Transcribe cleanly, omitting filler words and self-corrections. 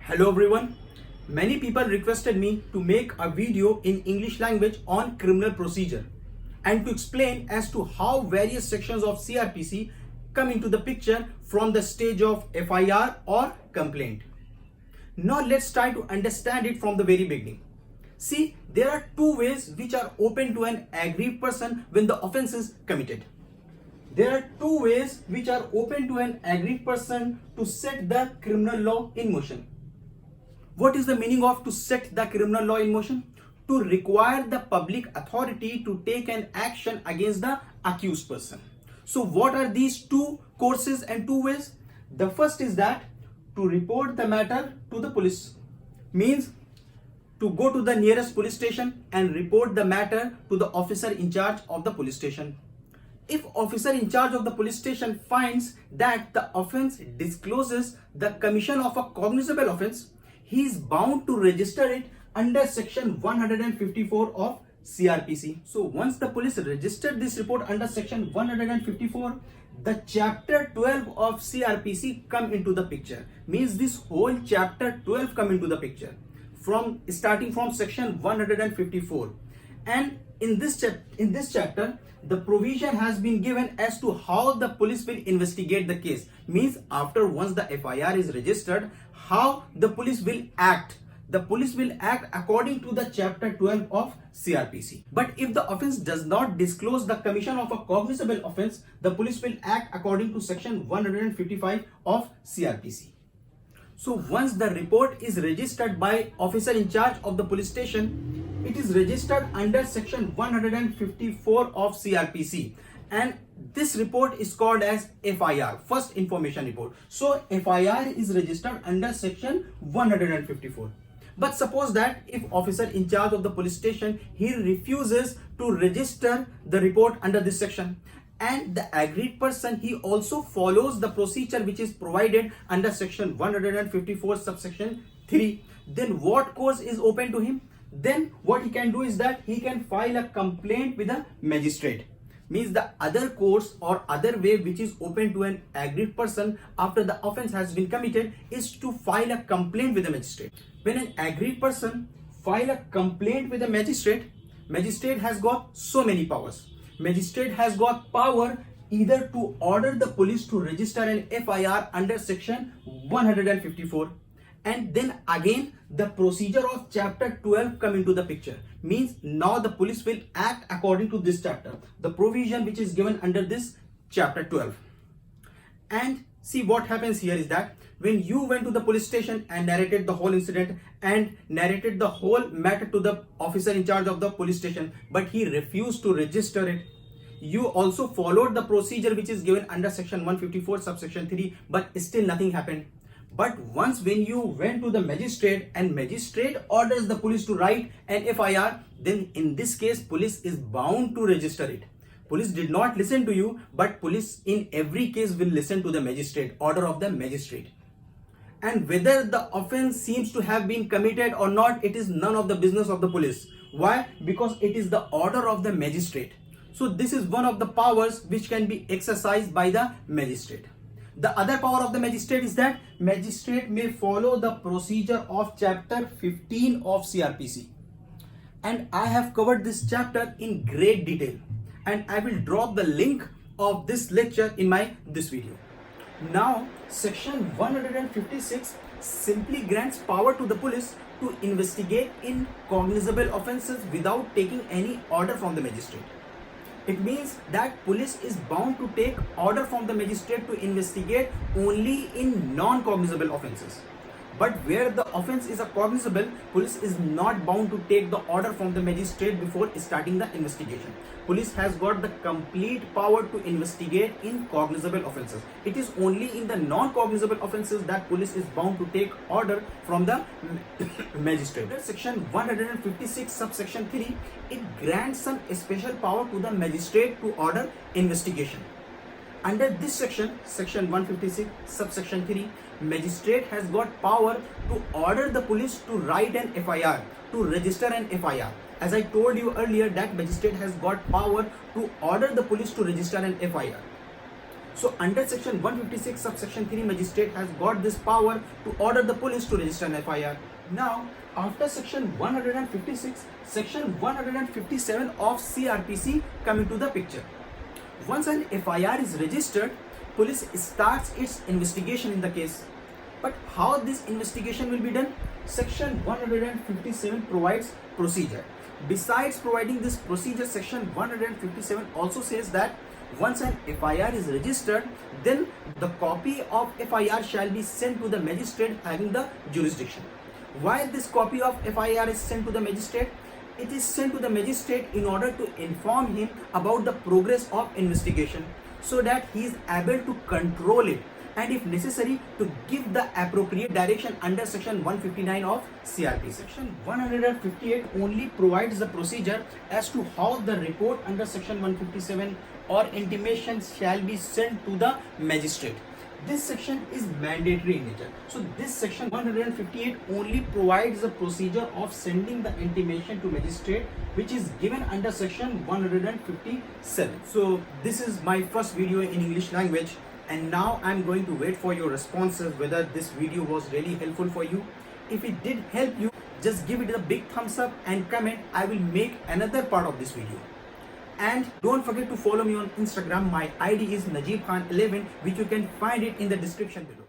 Hello everyone. Many people requested me to make a video in English language on criminal procedure and to explain as to how various sections of CrPc come into the picture from the stage of FIR or complaint. Now let's try to understand it from the very beginning. See, there are two ways which are open to an aggrieved person when the offense is committed. There are two ways which are open to an aggrieved person to set the criminal law in motion. What is the meaning of to set the criminal law in motion? To require the public authority to take an action against the accused person. So what are these two courses and two ways? The first is that to report the matter to the police. Means to go to the nearest police station and report the matter to the officer in charge of the police station. If officer in charge of the police station finds that the offense discloses the commission of a cognizable offense, he is bound to register it under section 154 of CrPc. So once the police registered this report under section 154, the chapter 12 of CrPc come into the picture. Means this whole chapter 12 come into the picture from starting from section 154. And in this chapter, the provision has been given as to how the police will investigate the case. Means after once the FIR is registered, how the police will act. The police will act according to the chapter 12 of CrPc. But if the offense does not disclose the commission of a cognizable offense, the police will act according to section 155 of CrPc. So once the report is registered by officer in charge of the police station, it is registered under section 154 of CrPc, and this report is called as FIR, first information report. So FIR is registered under section 154. But suppose that if officer in charge of the police station, he refuses to register the report under this section, and the aggrieved person, he also follows the procedure which is provided under section 154 subsection 3, then what course is open to him? Then what he can do is that he can file a complaint with a magistrate. Means the other course or other way which is open to an aggrieved person after the offense has been committed is to file a complaint with a magistrate. When an aggrieved person file a complaint with a magistrate, magistrate has got so many powers. Magistrate has got power either to order the police to register an FIR under section 154, and then again the procedure of chapter 12 come into the picture. Means now the police will act according to this chapter, the provision which is given under this chapter 12. And see what happens here is that when you went to the police station and narrated the whole incident and narrated the whole matter to the officer in charge of the police station, but he refused to register it, you also followed the procedure which is given under section 154 subsection 3, but still nothing happened. But once when you went to the magistrate and magistrate orders the police to write an FIR, then in this case police is bound to register it. Police did not listen to you, but police in every case will listen to the magistrate, order of the magistrate. And whether the offense seems to have been committed or not, it is none of the business of the police. Why? Because it is the order of the magistrate. So this is one of the powers which can be exercised by the magistrate. The other power of the magistrate is that magistrate may follow the procedure of chapter 15 of CrPc. And I have covered this chapter in great detail, and I will drop the link of this lecture in this video. Now section 156 simply grants power to the police to investigate in cognizable offences without taking any order from the magistrate. It means that police is bound to take order from the magistrate to investigate only in non-cognizable offences. But where the offense is a cognizable, police is not bound to take the order from the magistrate before starting the investigation. Police has got the complete power to investigate in cognizable offences. It is only in the non-cognizable offences that police is bound to take order from the magistrate. Under section 156 subsection 3, it grants some special power to the magistrate to order investigation. Under this section, section 156 subsection 3, magistrate has got power to order the police to write an FIR, to register an FIR. As I told you earlier, that magistrate has got power to order the police to register an FIR. So under section 156 subsection 3, magistrate has got this power to order the police to register an FIR. Now after section 156, section 157 of CrPc come into the picture. Once an FIR is registered, police starts its investigation in the case. But how this investigation will be done? Section 157 provides procedure. Besides providing this procedure, section 157 also says that once an FIR is registered, then the copy of FIR shall be sent to the magistrate having the jurisdiction. Why this copy of FIR is sent to the magistrate? It is sent to the magistrate in order to inform him about the progress of investigation, so that he is able to control it and if necessary to give the appropriate direction under section 159 of CRPc. Section 158 only provides the procedure as to how the report under section 157 or intimation shall be sent to the magistrate. This section is mandatory in nature. So this section 158 only provides the procedure of sending the intimation to magistrate, which is given under section 157. So this is my first video in English language, and now I'm going to wait for your responses whether this video was really helpful for you. If it did help you, just give it a big thumbs up and comment. I will make another part of this video. And don't forget to follow me on Instagram. My ID is NajeebKhan11, which you can find it in the description below.